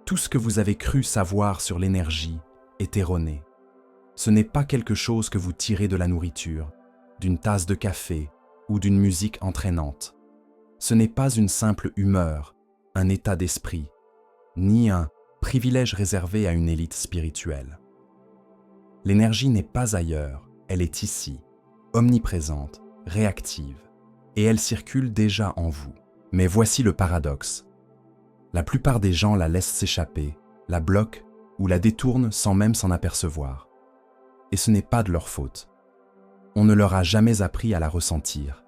Tout ce que vous avez cru savoir sur l'énergie est erroné. Ce n'est pas quelque chose que vous tirez de la nourriture, d'une tasse de café ou d'une musique entraînante. Ce n'est pas une simple humeur, un état d'esprit, ni un privilège réservé à une élite spirituelle. L'énergie n'est pas ailleurs, elle est ici, omniprésente, réactive, et elle circule déjà en vous. Mais voici le paradoxe. La plupart des gens la laissent s'échapper, la bloquent ou la détournent sans même s'en apercevoir. Et ce n'est pas de leur faute. On ne leur a jamais appris à la ressentir,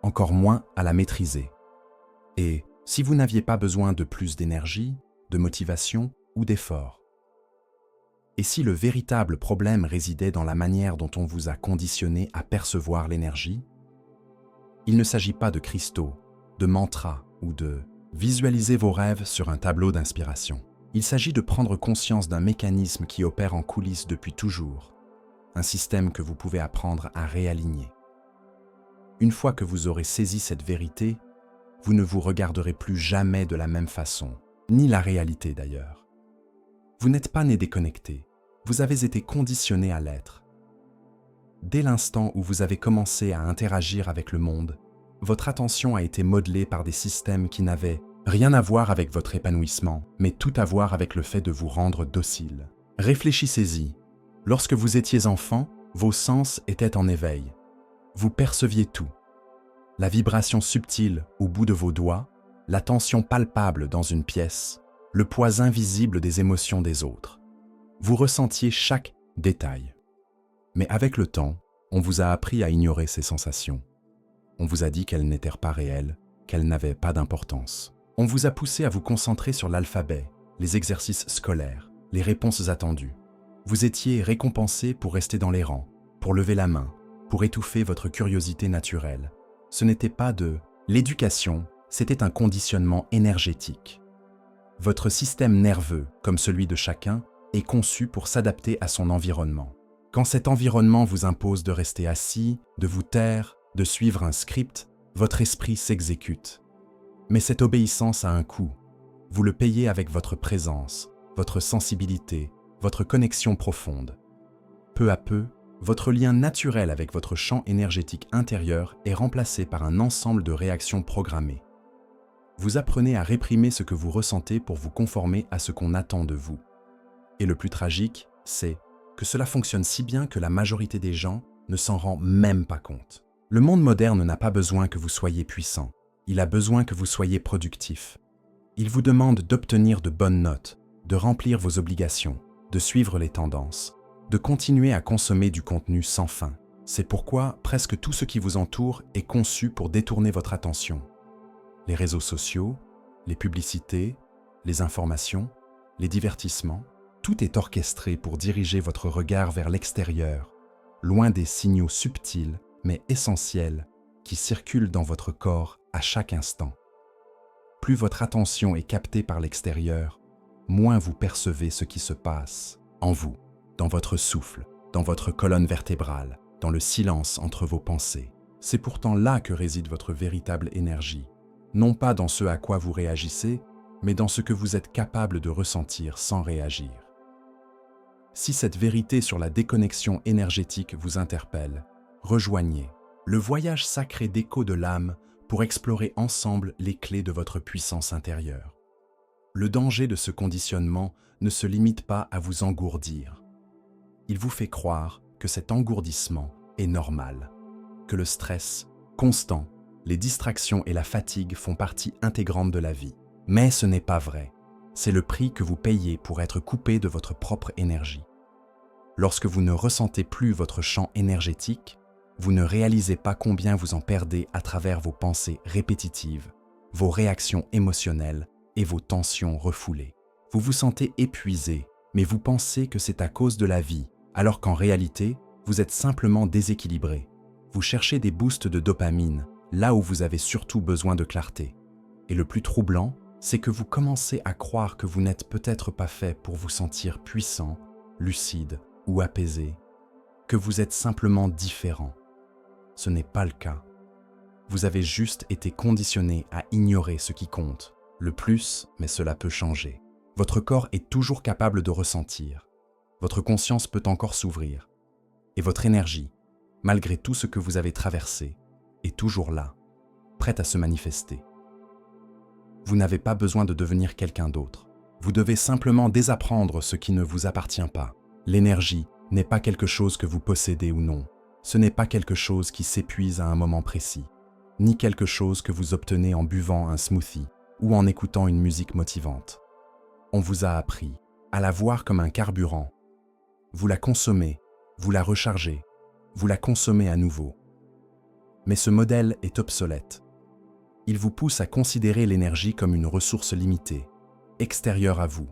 encore moins à la maîtriser. Et si vous n'aviez pas besoin de plus d'énergie, de motivation ou d'effort? Et si le véritable problème résidait dans la manière dont on vous a conditionné à percevoir l'énergie? Il ne s'agit pas de cristaux, de mantras ou de visualiser vos rêves sur un tableau d'inspiration. Il s'agit de prendre conscience d'un mécanisme qui opère en coulisses depuis toujours, un système que vous pouvez apprendre à réaligner. Une fois que vous aurez saisi cette vérité, vous ne vous regarderez plus jamais de la même façon, ni la réalité d'ailleurs. Vous n'êtes pas né déconnecté, vous avez été conditionné à l'être. Dès l'instant où vous avez commencé à interagir avec le monde, votre attention a été modelée par des systèmes qui n'avaient rien à voir avec votre épanouissement, mais tout à voir avec le fait de vous rendre docile. Réfléchissez-y. Lorsque vous étiez enfant, vos sens étaient en éveil. Vous perceviez tout. La vibration subtile au bout de vos doigts, la tension palpable dans une pièce, le poids invisible des émotions des autres. Vous ressentiez chaque détail. Mais avec le temps, on vous a appris à ignorer ces sensations. On vous a dit qu'elles n'étaient pas réelles, qu'elles n'avaient pas d'importance. On vous a poussé à vous concentrer sur l'alphabet, les exercices scolaires, les réponses attendues. Vous étiez récompensé pour rester dans les rangs, pour lever la main, pour étouffer votre curiosité naturelle. Ce n'était pas de l'éducation, c'était un conditionnement énergétique. Votre système nerveux, comme celui de chacun, est conçu pour s'adapter à son environnement. Quand cet environnement vous impose de rester assis, de vous taire, de suivre un script, votre esprit s'exécute. Mais cette obéissance a un coût. Vous le payez avec votre présence, votre sensibilité, votre connexion profonde. Peu à peu, votre lien naturel avec votre champ énergétique intérieur est remplacé par un ensemble de réactions programmées. Vous apprenez à réprimer ce que vous ressentez pour vous conformer à ce qu'on attend de vous. Et le plus tragique, c'est que cela fonctionne si bien que la majorité des gens ne s'en rend même pas compte. Le monde moderne n'a pas besoin que vous soyez puissant, il a besoin que vous soyez productif. Il vous demande d'obtenir de bonnes notes, de remplir vos obligations, de suivre les tendances, de continuer à consommer du contenu sans fin. C'est pourquoi presque tout ce qui vous entoure est conçu pour détourner votre attention. Les réseaux sociaux, les publicités, les informations, les divertissements, tout est orchestré pour diriger votre regard vers l'extérieur, loin des signaux subtils mais essentiels qui circulent dans votre corps à chaque instant. Plus votre attention est captée par l'extérieur, moins vous percevez ce qui se passe en vous, dans votre souffle, dans votre colonne vertébrale, dans le silence entre vos pensées. C'est pourtant là que réside votre véritable énergie, non pas dans ce à quoi vous réagissez, mais dans ce que vous êtes capable de ressentir sans réagir. Si cette vérité sur la déconnexion énergétique vous interpelle, rejoignez le voyage sacré d'écho de l'âme pour explorer ensemble les clés de votre puissance intérieure. Le danger de ce conditionnement ne se limite pas à vous engourdir. Il vous fait croire que cet engourdissement est normal, que le stress constant, les distractions et la fatigue font partie intégrante de la vie. Mais ce n'est pas vrai. C'est le prix que vous payez pour être coupé de votre propre énergie. Lorsque vous ne ressentez plus votre champ énergétique, vous ne réalisez pas combien vous en perdez à travers vos pensées répétitives, vos réactions émotionnelles et vos tensions refoulées. Vous vous sentez épuisé, mais vous pensez que c'est à cause de la vie, alors qu'en réalité, vous êtes simplement déséquilibré. Vous cherchez des boosts de dopamine, là où vous avez surtout besoin de clarté. Et le plus troublant, c'est que vous commencez à croire que vous n'êtes peut-être pas fait pour vous sentir puissant, lucide ou apaisé, que vous êtes simplement différent. Ce n'est pas le cas. Vous avez juste été conditionné à ignorer ce qui compte, le plus, mais cela peut changer. Votre corps est toujours capable de ressentir. Votre conscience peut encore s'ouvrir. Et votre énergie, malgré tout ce que vous avez traversé, est toujours là, prête à se manifester. Vous n'avez pas besoin de devenir quelqu'un d'autre. Vous devez simplement désapprendre ce qui ne vous appartient pas. L'énergie n'est pas quelque chose que vous possédez ou non. Ce n'est pas quelque chose qui s'épuise à un moment précis, ni quelque chose que vous obtenez en buvant un smoothie ou en écoutant une musique motivante. On vous a appris à la voir comme un carburant. Vous la consommez, vous la rechargez, vous la consommez à nouveau. Mais ce modèle est obsolète. Il vous pousse à considérer l'énergie comme une ressource limitée, extérieure à vous,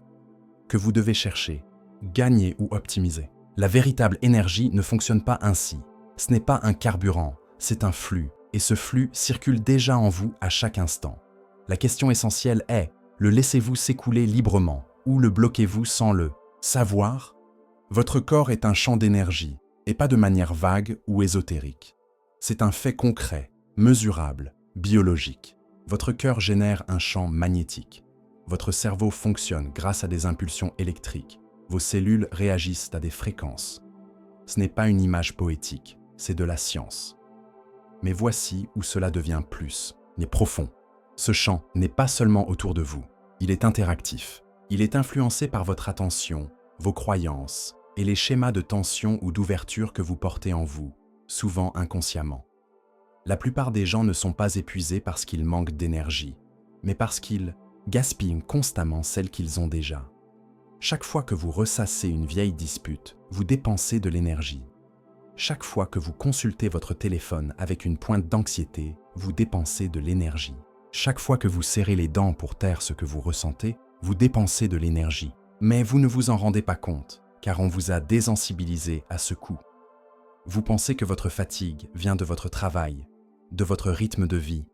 que vous devez chercher, gagner ou optimiser. La véritable énergie ne fonctionne pas ainsi. Ce n'est pas un carburant, c'est un flux, et ce flux circule déjà en vous à chaque instant. La question essentielle est, le laissez-vous s'écouler librement, ou le bloquez-vous sans le savoir? Votre corps est un champ d'énergie, et pas de manière vague ou ésotérique. C'est un fait concret, mesurable, biologique. Votre cœur génère un champ magnétique. Votre cerveau fonctionne grâce à des impulsions électriques. Vos cellules réagissent à des fréquences. Ce n'est pas une image poétique, c'est de la science. Mais voici où cela devient plus, mais profond. Ce champ n'est pas seulement autour de vous, il est interactif. Il est influencé par votre attention, vos croyances et les schémas de tension ou d'ouverture que vous portez en vous, souvent inconsciemment. La plupart des gens ne sont pas épuisés parce qu'ils manquent d'énergie, mais parce qu'ils gaspillent constamment celle qu'ils ont déjà. Chaque fois que vous ressassez une vieille dispute, vous dépensez de l'énergie. Chaque fois que vous consultez votre téléphone avec une pointe d'anxiété, vous dépensez de l'énergie. Chaque fois que vous serrez les dents pour taire ce que vous ressentez, vous dépensez de l'énergie. Mais vous ne vous en rendez pas compte, car on vous a désensibilisé à ce coup. Vous pensez que votre fatigue vient de votre travail, de votre rythme de vie,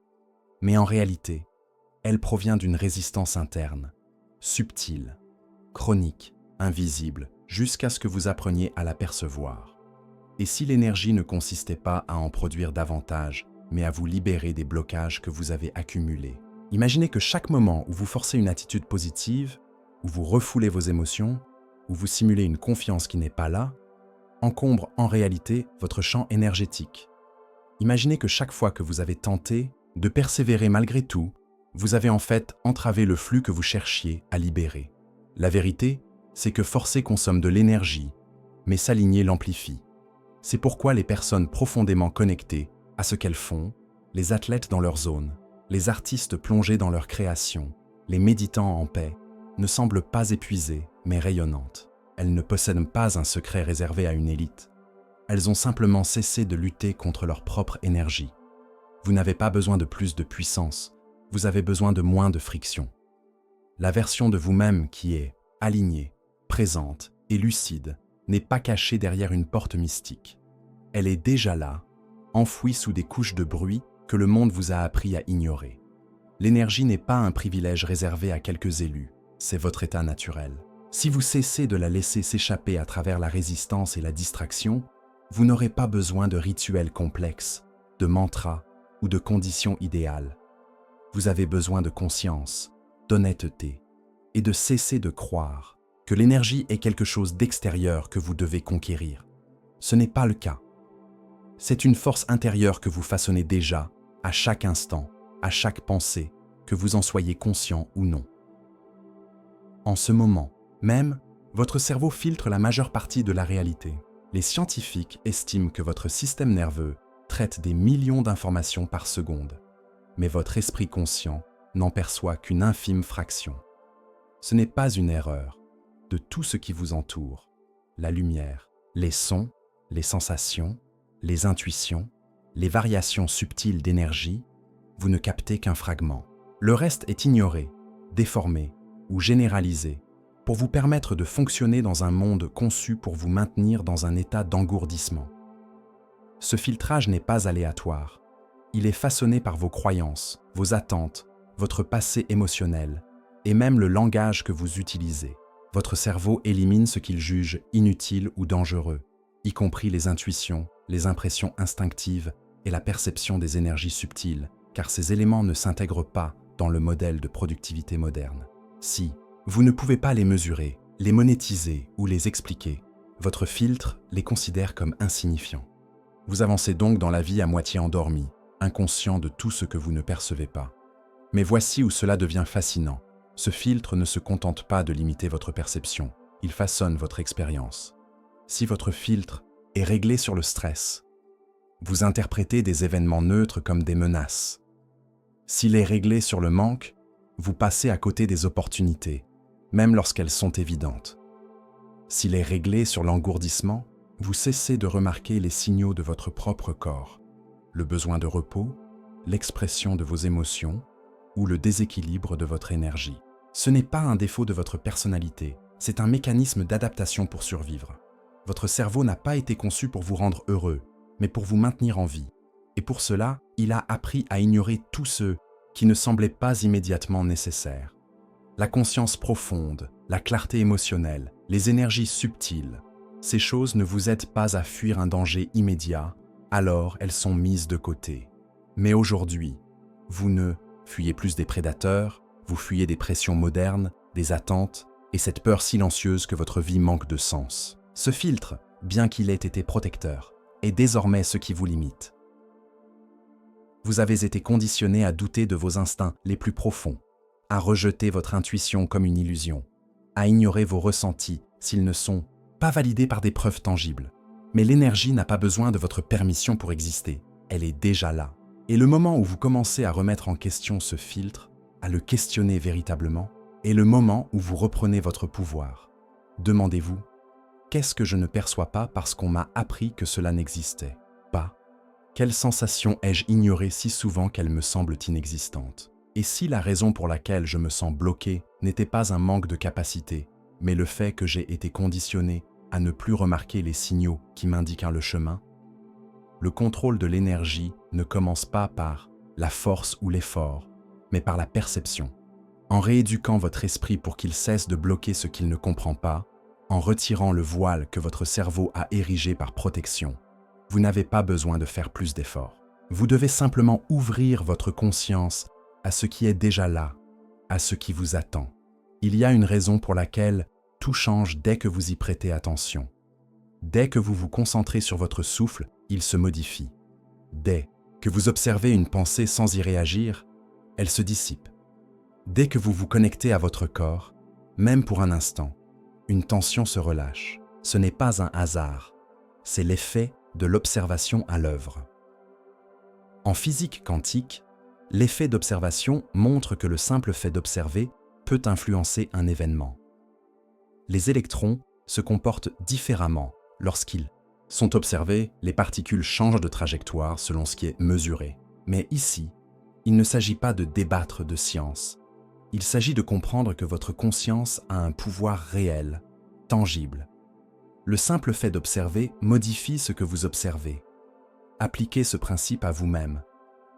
mais en réalité, elle provient d'une résistance interne, subtile, chronique, invisible, jusqu'à ce que vous appreniez à l'apercevoir. Et si l'énergie ne consistait pas à en produire davantage, mais à vous libérer des blocages que vous avez accumulés? Imaginez que chaque moment où vous forcez une attitude positive, où vous refoulez vos émotions, où vous simulez une confiance qui n'est pas là, encombre en réalité votre champ énergétique. Imaginez que chaque fois que vous avez tenté de persévérer malgré tout, vous avez en fait entravé le flux que vous cherchiez à libérer. La vérité, c'est que forcer consomme de l'énergie, mais s'aligner l'amplifie. C'est pourquoi les personnes profondément connectées à ce qu'elles font, les athlètes dans leur zone, les artistes plongés dans leur création, les méditants en paix, ne semblent pas épuisées, mais rayonnantes. Elles ne possèdent pas un secret réservé à une élite. Elles ont simplement cessé de lutter contre leur propre énergie. Vous n'avez pas besoin de plus de puissance, vous avez besoin de moins de friction. La version de vous-même qui est alignée, présente et lucide n'est pas cachée derrière une porte mystique. Elle est déjà là, enfouie sous des couches de bruit que le monde vous a appris à ignorer. L'énergie n'est pas un privilège réservé à quelques élus, c'est votre état naturel. Si vous cessez de la laisser s'échapper à travers la résistance et la distraction, vous n'aurez pas besoin de rituels complexes, de mantras ou de conditions idéales. Vous avez besoin de conscience, d'honnêteté et de cesser de croire que l'énergie est quelque chose d'extérieur que vous devez conquérir. Ce n'est pas le cas. C'est une force intérieure que vous façonnez déjà, à chaque instant, à chaque pensée, que vous en soyez conscient ou non. En ce moment, même, votre cerveau filtre la majeure partie de la réalité. Les scientifiques estiment que votre système nerveux traite des millions d'informations par seconde, mais votre esprit conscient n'en perçoit qu'une infime fraction. Ce n'est pas une erreur. De tout ce qui vous entoure, la lumière, les sons, les sensations, les intuitions, les variations subtiles d'énergie, vous ne captez qu'un fragment. Le reste est ignoré, déformé ou généralisé pour vous permettre de fonctionner dans un monde conçu pour vous maintenir dans un état d'engourdissement. Ce filtrage n'est pas aléatoire. Il est façonné par vos croyances, vos attentes, votre passé émotionnel et même le langage que vous utilisez. Votre cerveau élimine ce qu'il juge inutile ou dangereux, y compris les intuitions, les impressions instinctives et la perception des énergies subtiles, car ces éléments ne s'intègrent pas dans le modèle de productivité moderne. Si, Vous ne pouvez pas les mesurer, les monétiser ou les expliquer. Votre filtre les considère comme insignifiants. Vous avancez donc dans la vie à moitié endormi, inconscient de tout ce que vous ne percevez pas. Mais voici où cela devient fascinant. Ce filtre ne se contente pas de limiter votre perception, il façonne votre expérience. Si votre filtre est réglé sur le stress, vous interprétez des événements neutres comme des menaces. S'il est réglé sur le manque, vous passez à côté des opportunités, même lorsqu'elles sont évidentes. S'il est réglé sur l'engourdissement, vous cessez de remarquer les signaux de votre propre corps, le besoin de repos, l'expression de vos émotions ou le déséquilibre de votre énergie. Ce n'est pas un défaut de votre personnalité, c'est un mécanisme d'adaptation pour survivre. Votre cerveau n'a pas été conçu pour vous rendre heureux, mais pour vous maintenir en vie. Et pour cela, il a appris à ignorer tous ceux qui ne semblaient pas immédiatement nécessaires. La conscience profonde, la clarté émotionnelle, les énergies subtiles, ces choses ne vous aident pas à fuir un danger immédiat, alors elles sont mises de côté. Mais aujourd'hui, vous ne fuyez plus des prédateurs, vous fuyez des pressions modernes, des attentes et cette peur silencieuse que votre vie manque de sens. Ce filtre, bien qu'il ait été protecteur, est désormais ce qui vous limite. Vous avez été conditionné à douter de vos instincts les plus profonds, à rejeter votre intuition comme une illusion, à ignorer vos ressentis s'ils ne sont pas validés par des preuves tangibles. Mais l'énergie n'a pas besoin de votre permission pour exister, elle est déjà là. Et le moment où vous commencez à remettre en question ce filtre, à le questionner véritablement, est le moment où vous reprenez votre pouvoir. Demandez-vous, qu'est-ce que je ne perçois pas parce qu'on m'a appris que cela n'existait pas? Quelle sensation ai-je ignorée si souvent qu'elles me semblent inexistantes? Et si la raison pour laquelle je me sens bloqué n'était pas un manque de capacité, mais le fait que j'ai été conditionné à ne plus remarquer les signaux qui m'indiquent le chemin? Le contrôle de l'énergie ne commence pas par la force ou l'effort, mais par la perception. En rééduquant votre esprit pour qu'il cesse de bloquer ce qu'il ne comprend pas, en retirant le voile que votre cerveau a érigé par protection, vous n'avez pas besoin de faire plus d'efforts. Vous devez simplement ouvrir votre conscience à ce qui est déjà là, à ce qui vous attend. Il y a une raison pour laquelle tout change dès que vous y prêtez attention. Dès que vous vous concentrez sur votre souffle, il se modifie. Dès que vous observez une pensée sans y réagir, elle se dissipe. Dès que vous vous connectez à votre corps, même pour un instant, une tension se relâche. Ce n'est pas un hasard, c'est l'effet de l'observation à l'œuvre. En physique quantique, l'effet d'observation montre que le simple fait d'observer peut influencer un événement. Les électrons se comportent différemment lorsqu'ils sont observés, les particules changent de trajectoire selon ce qui est mesuré. Mais ici, il ne s'agit pas de débattre de science. Il s'agit de comprendre que votre conscience a un pouvoir réel, tangible. Le simple fait d'observer modifie ce que vous observez. Appliquez ce principe à vous-même.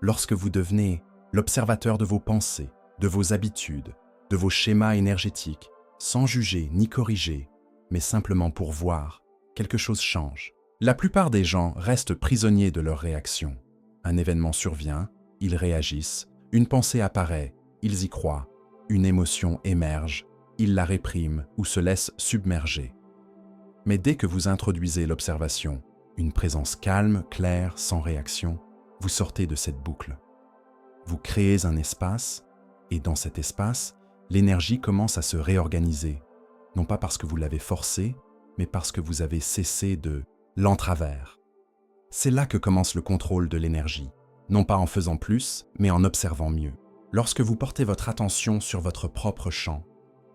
Lorsque vous devenez l'observateur de vos pensées, de vos habitudes, de vos schémas énergétiques, sans juger ni corriger, mais simplement pour voir, quelque chose change. La plupart des gens restent prisonniers de leurs réactions. Un événement survient, ils réagissent, une pensée apparaît, ils y croient, une émotion émerge, ils la répriment ou se laissent submerger. Mais dès que vous introduisez l'observation, une présence calme, claire, sans réaction, vous sortez de cette boucle. Vous créez un espace, et dans cet espace, l'énergie commence à se réorganiser, non pas parce que vous l'avez forcé, mais parce que vous avez cessé de l'entravers. C'est là que commence le contrôle de l'énergie, non pas en faisant plus, mais en observant mieux. Lorsque vous portez votre attention sur votre propre chant,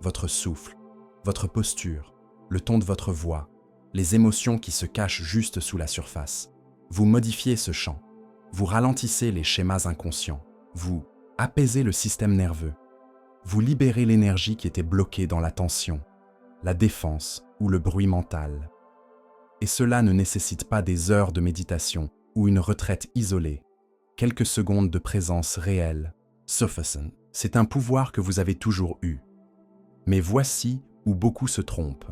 votre souffle, votre posture, le ton de votre voix, les émotions qui se cachent juste sous la surface, vous modifiez ce chant, vous ralentissez les schémas inconscients, vous apaisez le système nerveux, vous libérez l'énergie qui était bloquée dans la tension, la défense ou le bruit mental. Et cela ne nécessite pas des heures de méditation ou une retraite isolée, quelques secondes de présence réelle. Sufficient, c'est un pouvoir que vous avez toujours eu. Mais voici où beaucoup se trompent.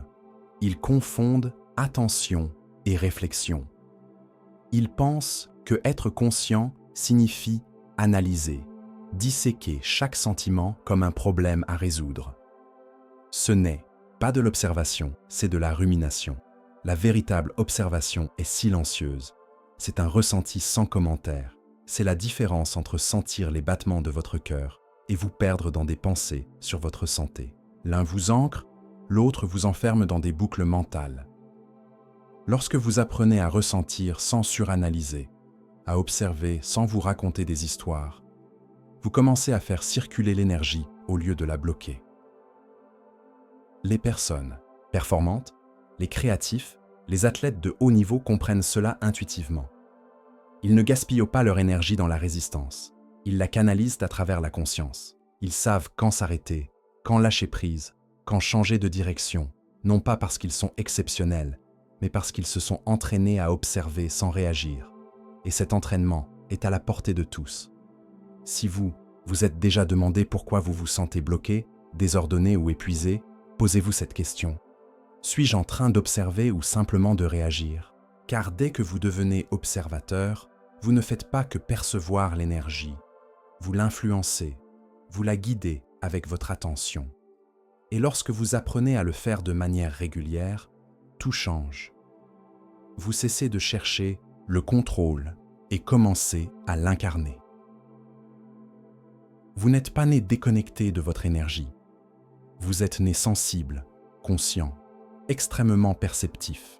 Ils confondent attention et réflexion. Ils pensent que être conscient signifie analyser, disséquer chaque sentiment comme un problème à résoudre. Ce n'est pas de l'observation, c'est de la rumination. La véritable observation est silencieuse. C'est un ressenti sans commentaire. C'est la différence entre sentir les battements de votre cœur et vous perdre dans des pensées sur votre santé. L'un vous ancre, l'autre vous enferme dans des boucles mentales. Lorsque vous apprenez à ressentir sans suranalyser, à observer sans vous raconter des histoires, vous commencez à faire circuler l'énergie au lieu de la bloquer. Les personnes performantes, les créatifs, les athlètes de haut niveau comprennent cela intuitivement. Ils ne gaspillent pas leur énergie dans la résistance. Ils la canalisent à travers la conscience. Ils savent quand s'arrêter, quand lâcher prise, quand changer de direction, non pas parce qu'ils sont exceptionnels, mais parce qu'ils se sont entraînés à observer sans réagir. Et cet entraînement est à la portée de tous. Si vous êtes déjà demandé pourquoi vous vous sentez bloqué, désordonné ou épuisé, posez-vous cette question. Suis-je en train d'observer ou simplement de réagir? Car dès que vous devenez observateur, vous ne faites pas que percevoir l'énergie. Vous l'influencez, vous la guidez avec votre attention. Et lorsque vous apprenez à le faire de manière régulière, tout change. Vous cessez de chercher le contrôle et commencez à l'incarner. Vous n'êtes pas né déconnecté de votre énergie. Vous êtes né sensible, conscient, extrêmement perceptif.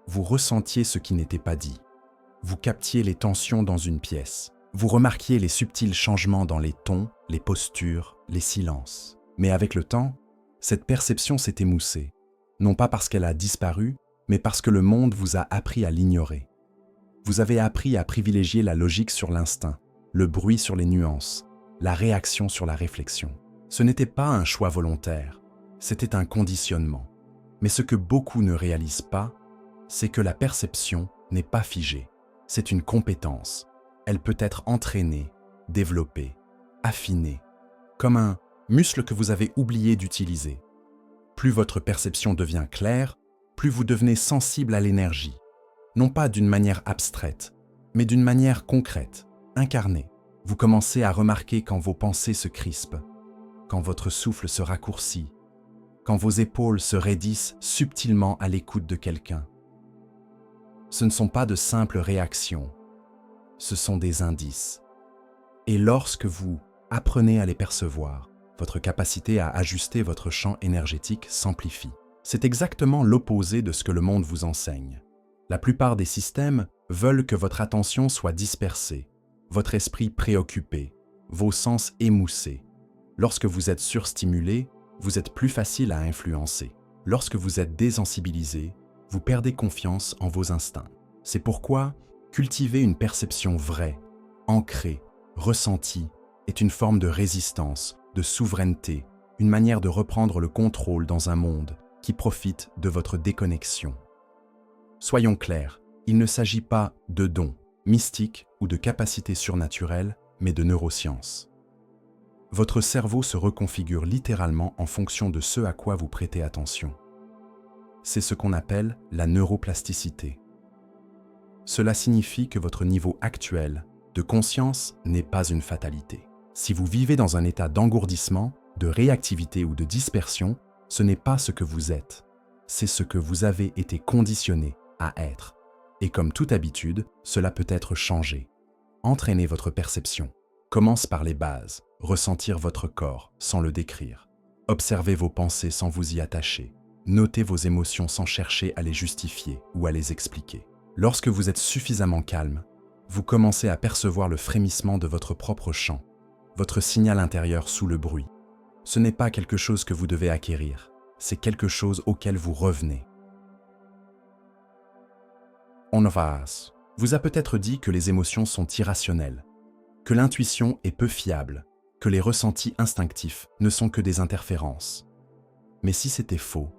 Vous ressentiez ce qui n'était pas dit. Vous captiez les tensions dans une pièce. Vous remarquiez les subtils changements dans les tons, les postures, les silences. Mais avec le temps, cette perception s'est émoussée. Non pas parce qu'elle a disparu, mais parce que le monde vous a appris à l'ignorer. Vous avez appris à privilégier la logique sur l'instinct, le bruit sur les nuances, la réaction sur la réflexion. Ce n'était pas un choix volontaire, c'était un conditionnement. Mais ce que beaucoup ne réalisent pas, c'est que la perception n'est pas figée. C'est une compétence. Elle peut être entraînée, développée, affinée, comme un muscle que vous avez oublié d'utiliser. Plus votre perception devient claire, plus vous devenez sensible à l'énergie, non pas d'une manière abstraite, mais d'une manière concrète, incarnée. Vous commencez à remarquer quand vos pensées se crispent, quand votre souffle se raccourcit, quand vos épaules se raidissent subtilement à l'écoute de quelqu'un. Ce ne sont pas de simples réactions, ce sont des indices. Et lorsque vous apprenez à les percevoir, votre capacité à ajuster votre champ énergétique s'amplifie. C'est exactement l'opposé de ce que le monde vous enseigne. La plupart des systèmes veulent que votre attention soit dispersée, votre esprit préoccupé, vos sens émoussés. Lorsque vous êtes surstimulé, vous êtes plus facile à influencer. Lorsque vous êtes désensibilisé, vous perdez confiance en vos instincts. C'est pourquoi cultiver une perception vraie, ancrée, ressentie, est une forme de résistance, de souveraineté, une manière de reprendre le contrôle dans un monde qui profite de votre déconnexion. Soyons clairs, il ne s'agit pas de dons, mystiques ou de capacités surnaturelles, mais de neurosciences. Votre cerveau se reconfigure littéralement en fonction de ce à quoi vous prêtez attention. C'est ce qu'on appelle la neuroplasticité. Cela signifie que votre niveau actuel de conscience n'est pas une fatalité. Si vous vivez dans un état d'engourdissement, de réactivité ou de dispersion, ce n'est pas ce que vous êtes, c'est ce que vous avez été conditionné à être. Et comme toute habitude, cela peut être changé. Entraînez votre perception. Commence par les bases, ressentir votre corps sans le décrire. Observez vos pensées sans vous y attacher. Notez vos émotions sans chercher à les justifier ou à les expliquer. Lorsque vous êtes suffisamment calme, vous commencez à percevoir le frémissement de votre propre chant, votre signal intérieur sous le bruit. Ce n'est pas quelque chose que vous devez acquérir, c'est quelque chose auquel vous revenez. Onvas vous a peut-être dit que les émotions sont irrationnelles, que l'intuition est peu fiable, que les ressentis instinctifs ne sont que des interférences. Mais si c'était faux,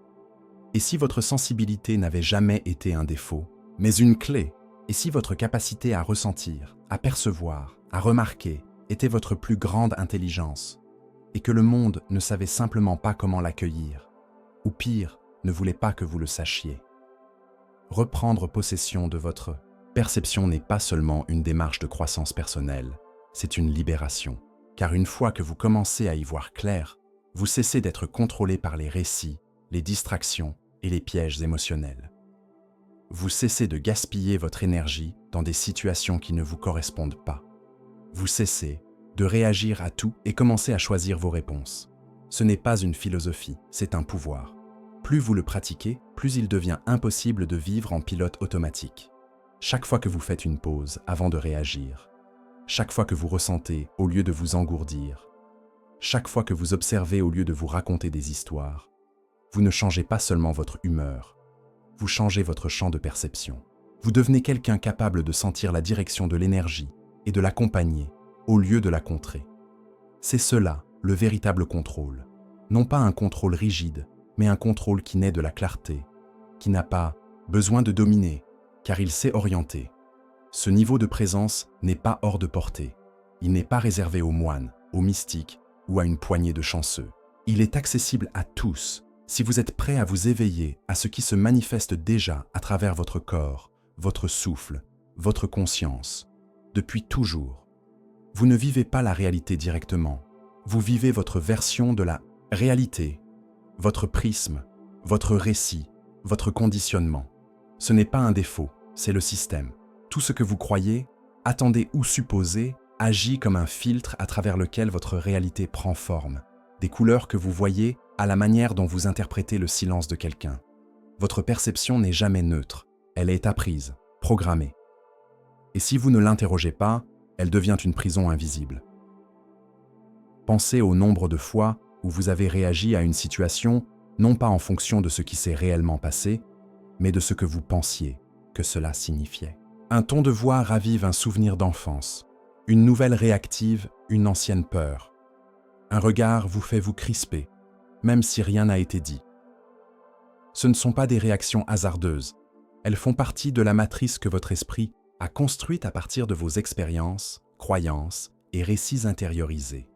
et si votre sensibilité n'avait jamais été un défaut, mais une clé, et si votre capacité à ressentir, à percevoir, à remarquer était votre plus grande intelligence, et que le monde ne savait simplement pas comment l'accueillir, ou pire, ne voulait pas que vous le sachiez. Reprendre possession de votre perception n'est pas seulement une démarche de croissance personnelle, c'est une libération. Car une fois que vous commencez à y voir clair, Vous cessez d'être contrôlé par les récits, les distractions et les pièges émotionnels. Vous cessez de gaspiller votre énergie dans des situations qui ne vous correspondent pas. Vous cessez de réagir à tout et commencez à choisir vos réponses. Ce n'est pas une philosophie, c'est un pouvoir. Plus vous le pratiquez, plus il devient impossible de vivre en pilote automatique. Chaque fois que vous faites une pause avant de réagir, chaque fois que vous ressentez au lieu de vous engourdir, chaque fois que vous observez au lieu de vous raconter des histoires, vous ne changez pas seulement votre humeur, vous changez votre champ de perception. Vous devenez quelqu'un capable de sentir la direction de l'énergie et de l'accompagner au lieu de la contrer. C'est cela, le véritable contrôle. Non pas un contrôle rigide, mais un contrôle qui naît de la clarté, qui n'a pas besoin de dominer, car il sait orienter. Ce niveau de présence n'est pas hors de portée. Il n'est pas réservé aux moines, aux mystiques ou à une poignée de chanceux. Il est accessible à tous, si vous êtes prêt à vous éveiller à ce qui se manifeste déjà à travers votre corps, votre souffle, votre conscience, depuis toujours. Vous ne vivez pas la réalité directement, vous vivez votre version de la réalité, votre prisme, votre récit, votre conditionnement. Ce n'est pas un défaut, c'est le système. Tout ce que vous croyez, attendez ou supposez, agit comme un filtre à travers lequel votre réalité prend forme. Des couleurs que vous voyez à la manière dont vous interprétez le silence de quelqu'un. Votre perception n'est jamais neutre, elle est apprise, programmée. Et si vous ne l'interrogez pas, elle devient une prison invisible. Pensez au nombre de fois où vous avez réagi à une situation, non pas en fonction de ce qui s'est réellement passé, mais de ce que vous pensiez que cela signifiait. Un ton de voix ravive un souvenir d'enfance, une nouvelle réactive une ancienne peur. Un regard vous fait vous crisper, même si rien n'a été dit. Ce ne sont pas des réactions hasardeuses, elles font partie de la matrice que votre esprit a construite à partir de vos expériences, croyances et récits intériorisés.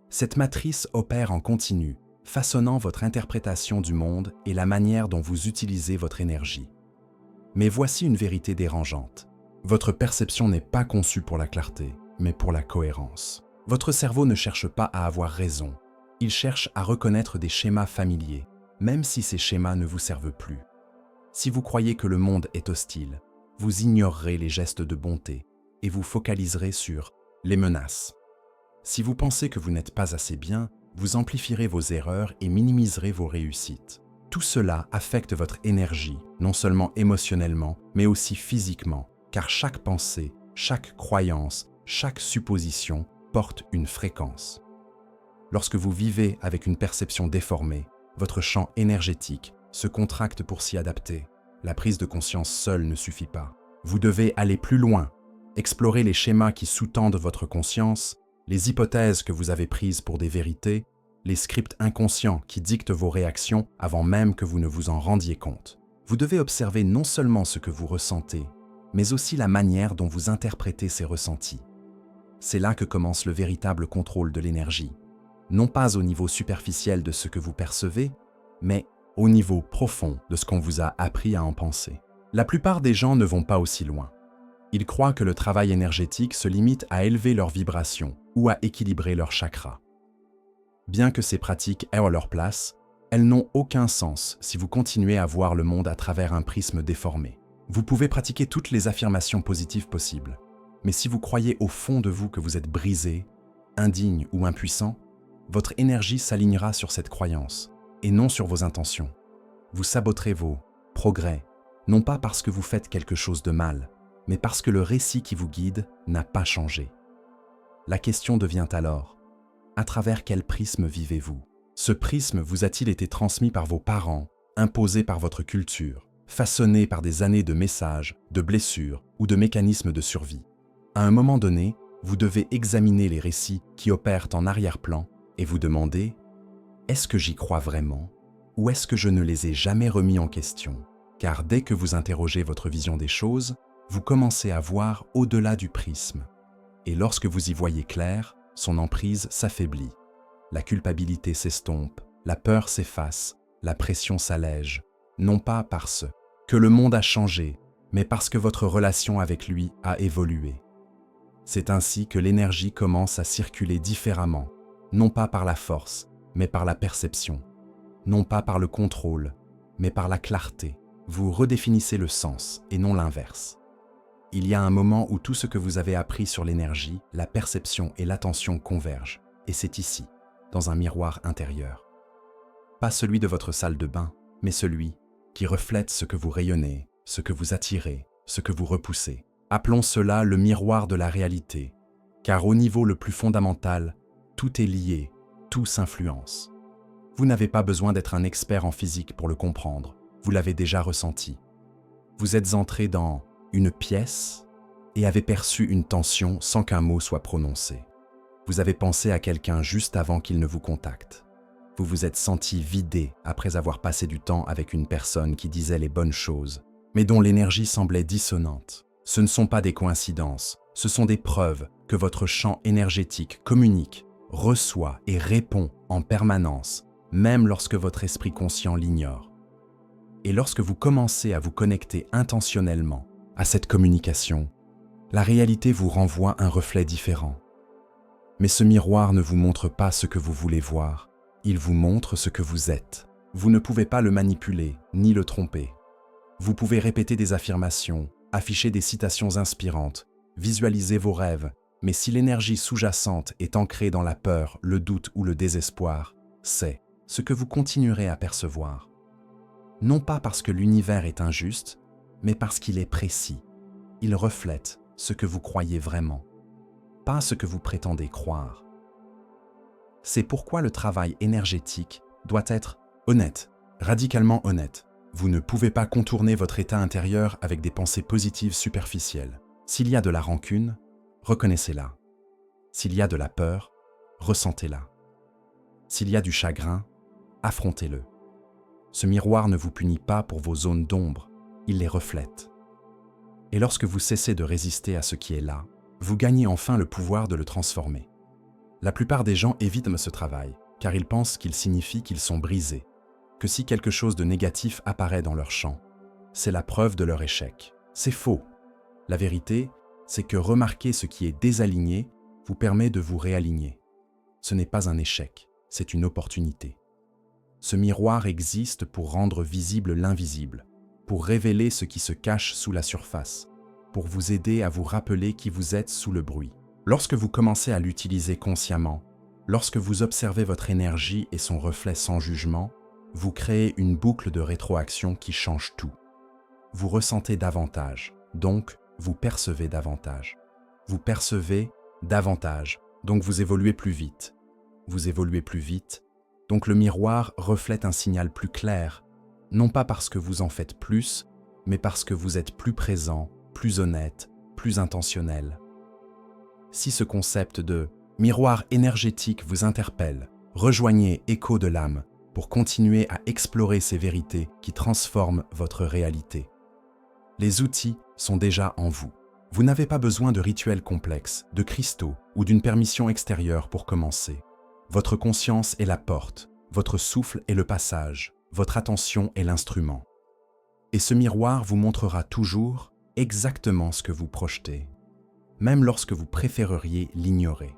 Cette matrice opère en continu, façonnant votre interprétation du monde et la manière dont vous utilisez votre énergie. Mais voici une vérité dérangeante. Votre perception n'est pas conçue pour la clarté, mais pour la cohérence. Votre cerveau ne cherche pas à avoir raison. Il cherche à reconnaître des schémas familiers, même si ces schémas ne vous servent plus. Si vous croyez que le monde est hostile, vous ignorerez les gestes de bonté et vous focaliserez sur les menaces. Si vous pensez que vous n'êtes pas assez bien, vous amplifierez vos erreurs et minimiserez vos réussites. Tout cela affecte votre énergie, non seulement émotionnellement, mais aussi physiquement, car chaque pensée, chaque croyance, chaque supposition porte une fréquence. Lorsque vous vivez avec une perception déformée, votre champ énergétique se contracte pour s'y adapter. La prise de conscience seule ne suffit pas. Vous devez aller plus loin, explorer les schémas qui sous-tendent votre conscience, les hypothèses que vous avez prises pour des vérités, les scripts inconscients qui dictent vos réactions avant même que vous ne vous en rendiez compte. Vous devez observer non seulement ce que vous ressentez, mais aussi la manière dont vous interprétez ces ressentis. C'est là que commence le véritable contrôle de l'énergie. Non pas au niveau superficiel de ce que vous percevez, mais au niveau profond de ce qu'on vous a appris à en penser. La plupart des gens ne vont pas aussi loin. Ils croient que le travail énergétique se limite à élever leurs vibrations ou à équilibrer leurs chakras. Bien que ces pratiques aient leur place, elles n'ont aucun sens si vous continuez à voir le monde à travers un prisme déformé. Vous pouvez pratiquer toutes les affirmations positives possibles, mais si vous croyez au fond de vous que vous êtes brisé, indigne ou impuissant, votre énergie s'alignera sur cette croyance et non sur vos intentions. Vous saboterez vos progrès, non pas parce que vous faites quelque chose de mal, mais parce que le récit qui vous guide n'a pas changé. La question devient alors, à travers quel prisme vivez-vous? Ce prisme vous a-t-il été transmis par vos parents, imposé par votre culture, façonné par des années de messages, de blessures ou de mécanismes de survie? À un moment donné, vous devez examiner les récits qui opèrent en arrière-plan et vous demander « Est-ce que j'y crois vraiment ou est-ce que je ne les ai jamais remis en question ?» Car dès que vous interrogez votre vision des choses, vous commencez à voir au-delà du prisme. Et lorsque vous y voyez clair, son emprise s'affaiblit. La culpabilité s'estompe, la peur s'efface, la pression s'allège, non pas parce que le monde a changé, mais parce que votre relation avec lui a évolué. C'est ainsi que l'énergie commence à circuler différemment, non pas par la force, mais par la perception. Non pas par le contrôle, mais par la clarté. Vous redéfinissez le sens et non l'inverse. Il y a un moment où tout ce que vous avez appris sur l'énergie, la perception et l'attention convergent. Et c'est ici, dans un miroir intérieur. Pas celui de votre salle de bain, mais celui qui reflète ce que vous rayonnez, ce que vous attirez, ce que vous repoussez. Appelons cela le miroir de la réalité, car au niveau le plus fondamental, tout est lié, tout s'influence. Vous n'avez pas besoin d'être un expert en physique pour le comprendre, vous l'avez déjà ressenti. Vous êtes entré dans une pièce et avez perçu une tension sans qu'un mot soit prononcé. Vous avez pensé à quelqu'un juste avant qu'il ne vous contacte. Vous vous êtes senti vidé après avoir passé du temps avec une personne qui disait les bonnes choses, mais dont l'énergie semblait dissonante. Ce ne sont pas des coïncidences, ce sont des preuves que votre champ énergétique communique, reçoit et répond en permanence, même lorsque votre esprit conscient l'ignore. Et lorsque vous commencez à vous connecter intentionnellement à cette communication, la réalité vous renvoie un reflet différent. Mais ce miroir ne vous montre pas ce que vous voulez voir, il vous montre ce que vous êtes. Vous ne pouvez pas le manipuler, ni le tromper. Vous pouvez répéter des affirmations, afficher des citations inspirantes, visualiser vos rêves, mais si l'énergie sous-jacente est ancrée dans la peur, le doute ou le désespoir, c'est ce que vous continuerez à percevoir. Non pas parce que l'univers est injuste, mais parce qu'il est précis. Il reflète ce que vous croyez vraiment, pas ce que vous prétendez croire. C'est pourquoi le travail énergétique doit être honnête, radicalement honnête. Vous ne pouvez pas contourner votre état intérieur avec des pensées positives superficielles. S'il y a de la rancune, reconnaissez-la. S'il y a de la peur, ressentez-la. S'il y a du chagrin, affrontez-le. Ce miroir ne vous punit pas pour vos zones d'ombre, il les reflète. Et lorsque vous cessez de résister à ce qui est là, vous gagnez enfin le pouvoir de le transformer. La plupart des gens évitent ce travail, car ils pensent qu'il signifie qu'ils sont brisés, que si quelque chose de négatif apparaît dans leur champ, c'est la preuve de leur échec. C'est faux. La vérité, c'est que remarquer ce qui est désaligné vous permet de vous réaligner. Ce n'est pas un échec, c'est une opportunité. Ce miroir existe pour rendre visible l'invisible, pour révéler ce qui se cache sous la surface, pour vous aider à vous rappeler qui vous êtes sous le bruit. Lorsque vous commencez à l'utiliser consciemment, lorsque vous observez votre énergie et son reflet sans jugement, vous créez une boucle de rétroaction qui change tout. Vous ressentez davantage, donc vous percevez davantage. Vous percevez davantage, donc vous évoluez plus vite. Vous évoluez plus vite, donc le miroir reflète un signal plus clair, non pas parce que vous en faites plus, mais parce que vous êtes plus présent, plus honnête, plus intentionnel. Si ce concept de miroir énergétique vous interpelle, rejoignez Écho de l'âme pour continuer à explorer ces vérités qui transforment votre réalité. Les outils sont déjà en vous. Vous n'avez pas besoin de rituels complexes, de cristaux ou d'une permission extérieure pour commencer. Votre conscience est la porte, votre souffle est le passage, votre attention est l'instrument. Et ce miroir vous montrera toujours exactement ce que vous projetez, même lorsque vous préféreriez l'ignorer.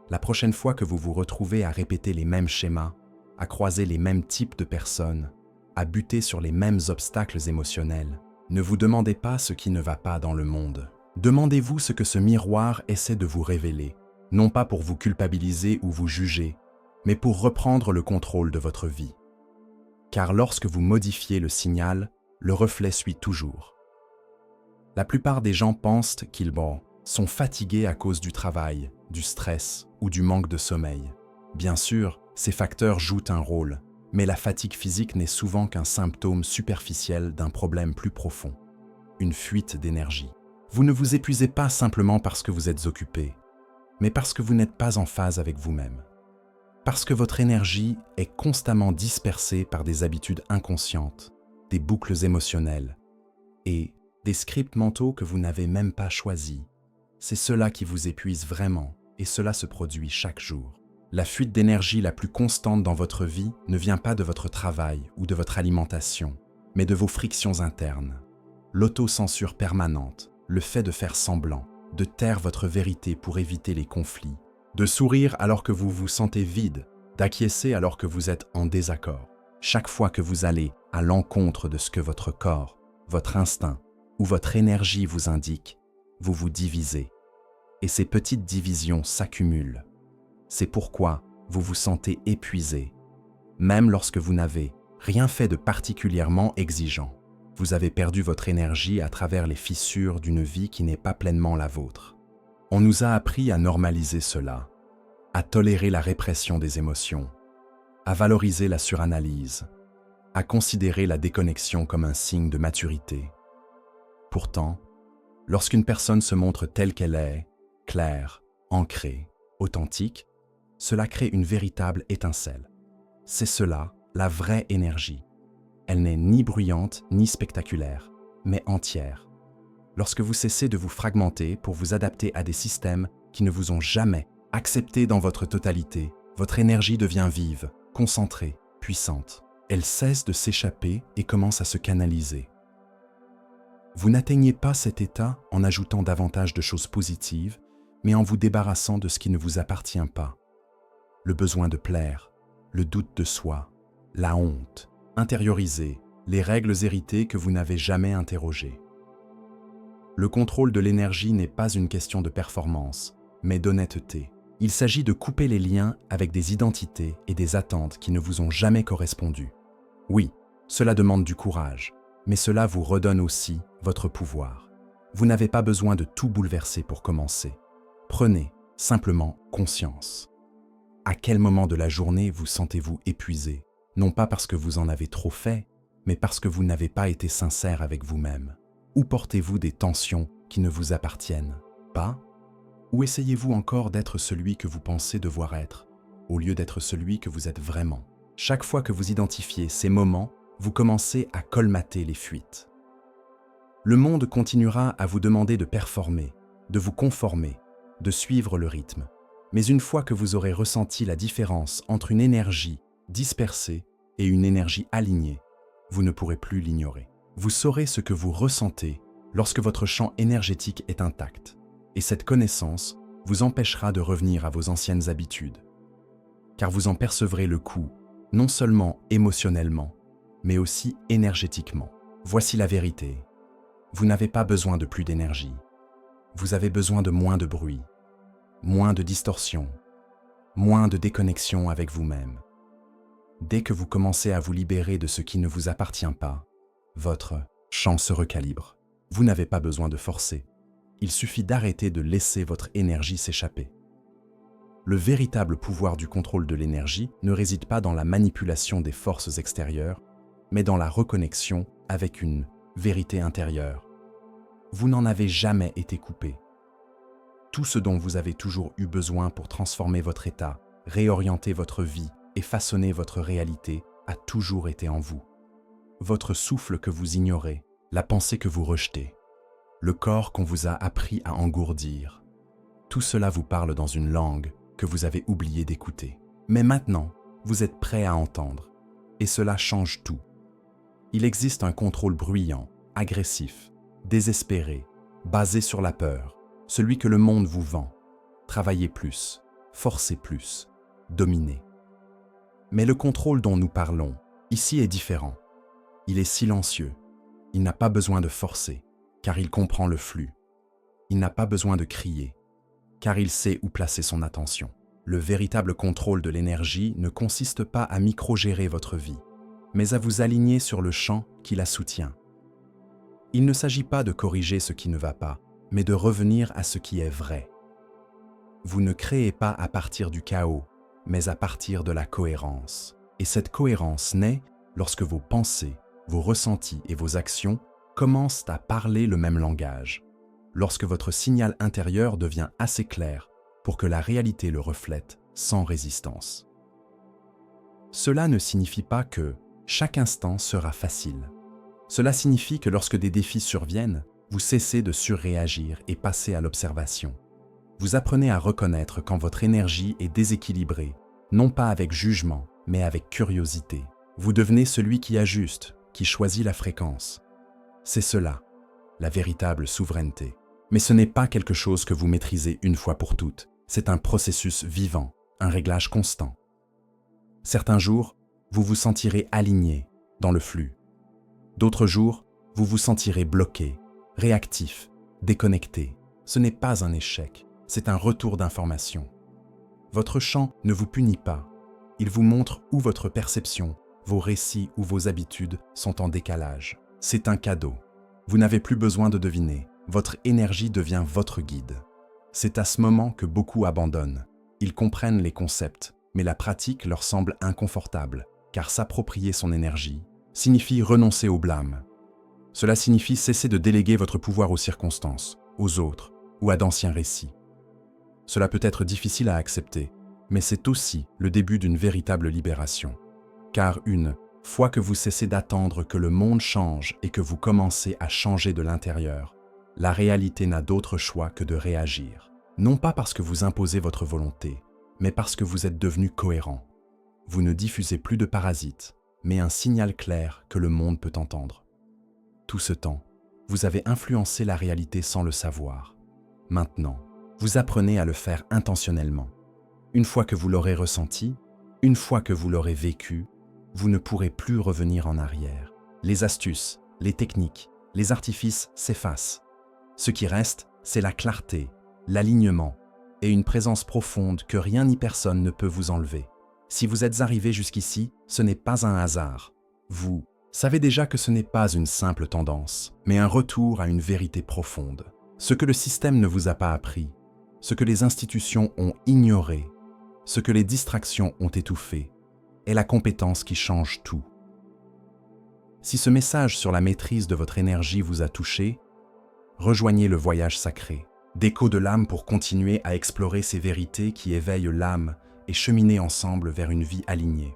La prochaine fois que vous vous retrouvez à répéter les mêmes schémas, à croiser les mêmes types de personnes, à buter sur les mêmes obstacles émotionnels, ne vous demandez pas ce qui ne va pas dans le monde. Demandez-vous ce que ce miroir essaie de vous révéler, non pas pour vous culpabiliser ou vous juger, mais pour reprendre le contrôle de votre vie. Car lorsque vous modifiez le signal, le reflet suit toujours. La plupart des gens pensent qu'ils sont fatigués à cause du travail, du stress ou du manque de sommeil. Bien sûr, ces facteurs jouent un rôle, mais la fatigue physique n'est souvent qu'un symptôme superficiel d'un problème plus profond, une fuite d'énergie. Vous ne vous épuisez pas simplement parce que vous êtes occupé, mais parce que vous n'êtes pas en phase avec vous-même. Parce que votre énergie est constamment dispersée par des habitudes inconscientes, des boucles émotionnelles et des scripts mentaux que vous n'avez même pas choisis. C'est cela qui vous épuise vraiment et cela se produit chaque jour. La fuite d'énergie la plus constante dans votre vie ne vient pas de votre travail ou de votre alimentation, mais de vos frictions internes. L'autocensure permanente, le fait de faire semblant, de taire votre vérité pour éviter les conflits, de sourire alors que vous vous sentez vide, d'acquiescer alors que vous êtes en désaccord. Chaque fois que vous allez à l'encontre de ce que votre corps, votre instinct ou votre énergie vous indique, vous vous divisez. Et ces petites divisions s'accumulent. C'est pourquoi vous vous sentez épuisé, même lorsque vous n'avez rien fait de particulièrement exigeant. Vous avez perdu votre énergie à travers les fissures d'une vie qui n'est pas pleinement la vôtre. On nous a appris à normaliser cela, à tolérer la répression des émotions, à valoriser la suranalyse, à considérer la déconnexion comme un signe de maturité. Pourtant, lorsqu'une personne se montre telle qu'elle est, claire, ancrée, authentique, cela crée une véritable étincelle. C'est cela, la vraie énergie. Elle n'est ni bruyante ni spectaculaire, mais entière. Lorsque vous cessez de vous fragmenter pour vous adapter à des systèmes qui ne vous ont jamais accepté dans votre totalité, votre énergie devient vive, concentrée, puissante. Elle cesse de s'échapper et commence à se canaliser. Vous n'atteignez pas cet état en ajoutant davantage de choses positives, mais en vous débarrassant de ce qui ne vous appartient pas. Le besoin de plaire, le doute de soi, la honte, intérioriser les règles héritées que vous n'avez jamais interrogées. Le contrôle de l'énergie n'est pas une question de performance, mais d'honnêteté. Il s'agit de couper les liens avec des identités et des attentes qui ne vous ont jamais correspondu. Oui, cela demande du courage, mais cela vous redonne aussi votre pouvoir. Vous n'avez pas besoin de tout bouleverser pour commencer. Prenez simplement conscience. À quel moment de la journée vous sentez-vous épuisé? Non pas parce que vous en avez trop fait, mais parce que vous n'avez pas été sincère avec vous-même. Où portez-vous des tensions qui ne vous appartiennent pas? Ou essayez-vous encore d'être celui que vous pensez devoir être, au lieu d'être celui que vous êtes vraiment? Chaque fois que vous identifiez ces moments, vous commencez à colmater les fuites. Le monde continuera à vous demander de performer, de vous conformer, de suivre le rythme. Mais une fois que vous aurez ressenti la différence entre une énergie dispersée et une énergie alignée, vous ne pourrez plus l'ignorer. Vous saurez ce que vous ressentez lorsque votre champ énergétique est intact. Et cette connaissance vous empêchera de revenir à vos anciennes habitudes. Car vous en percevrez le coût, non seulement émotionnellement, mais aussi énergétiquement. Voici la vérité. Vous n'avez pas besoin de plus d'énergie. Vous avez besoin de moins de bruit, moins de distorsion, moins de déconnexion avec vous-même. Dès que vous commencez à vous libérer de ce qui ne vous appartient pas, votre champ se recalibre. Vous n'avez pas besoin de forcer. Il suffit d'arrêter de laisser votre énergie s'échapper. Le véritable pouvoir du contrôle de l'énergie ne réside pas dans la manipulation des forces extérieures, mais dans la reconnexion avec une vérité intérieure. Vous n'en avez jamais été coupé. Tout ce dont vous avez toujours eu besoin pour transformer votre état, réorienter votre vie et façonner votre réalité a toujours été en vous. Votre souffle que vous ignorez, la pensée que vous rejetez, le corps qu'on vous a appris à engourdir, tout cela vous parle dans une langue que vous avez oublié d'écouter. Mais maintenant, vous êtes prêt à entendre, et cela change tout. Il existe un contrôle bruyant, agressif, désespéré, basé sur la peur, celui que le monde vous vend. Travaillez plus, forcez plus, dominez. Mais le contrôle dont nous parlons, ici est différent. Il est silencieux. Il n'a pas besoin de forcer, car il comprend le flux. Il n'a pas besoin de crier, car il sait où placer son attention. Le véritable contrôle de l'énergie ne consiste pas à micro-gérer votre vie, mais à vous aligner sur le champ qui la soutient. Il ne s'agit pas de corriger ce qui ne va pas, mais de revenir à ce qui est vrai. Vous ne créez pas à partir du chaos, mais à partir de la cohérence. Et cette cohérence naît lorsque vos pensées, vos ressentis et vos actions commencent à parler le même langage, lorsque votre signal intérieur devient assez clair pour que la réalité le reflète sans résistance. Cela ne signifie pas que chaque instant sera facile. Cela signifie que lorsque des défis surviennent, vous cessez de surréagir et passez à l'observation. Vous apprenez à reconnaître quand votre énergie est déséquilibrée, non pas avec jugement, mais avec curiosité. Vous devenez celui qui ajuste, qui choisit la fréquence. C'est cela, la véritable souveraineté. Mais ce n'est pas quelque chose que vous maîtrisez une fois pour toutes. C'est un processus vivant, un réglage constant. Certains jours, vous vous sentirez aligné dans le flux. D'autres jours, vous vous sentirez bloqué, réactif, déconnecté. Ce n'est pas un échec, c'est un retour d'information. Votre champ ne vous punit pas. Il vous montre où votre perception, vos récits ou vos habitudes sont en décalage. C'est un cadeau. Vous n'avez plus besoin de deviner. Votre énergie devient votre guide. C'est à ce moment que beaucoup abandonnent. Ils comprennent les concepts, mais la pratique leur semble inconfortable, car s'approprier son énergie signifie renoncer au blâme. Cela signifie cesser de déléguer votre pouvoir aux circonstances, aux autres ou à d'anciens récits. Cela peut être difficile à accepter, mais c'est aussi le début d'une véritable libération. Car une fois que vous cessez d'attendre que le monde change et que vous commencez à changer de l'intérieur, la réalité n'a d'autre choix que de réagir. Non pas parce que vous imposez votre volonté, mais parce que vous êtes devenu cohérent. Vous ne diffusez plus de parasites, mais un signal clair que le monde peut entendre. Tout ce temps, vous avez influencé la réalité sans le savoir. Maintenant, vous apprenez à le faire intentionnellement. Une fois que vous l'aurez ressenti, une fois que vous l'aurez vécu, vous ne pourrez plus revenir en arrière. Les astuces, les techniques, les artifices s'effacent. Ce qui reste, c'est la clarté, l'alignement et une présence profonde que rien ni personne ne peut vous enlever. Si vous êtes arrivé jusqu'ici, ce n'est pas un hasard. Vous savez déjà que ce n'est pas une simple tendance, mais un retour à une vérité profonde. Ce que le système ne vous a pas appris, ce que les institutions ont ignoré, ce que les distractions ont étouffé, est la compétence qui change tout. Si ce message sur la maîtrise de votre énergie vous a touché, rejoignez le voyage sacré, d'écho de l'âme pour continuer à explorer ces vérités qui éveillent l'âme et cheminer ensemble vers une vie alignée.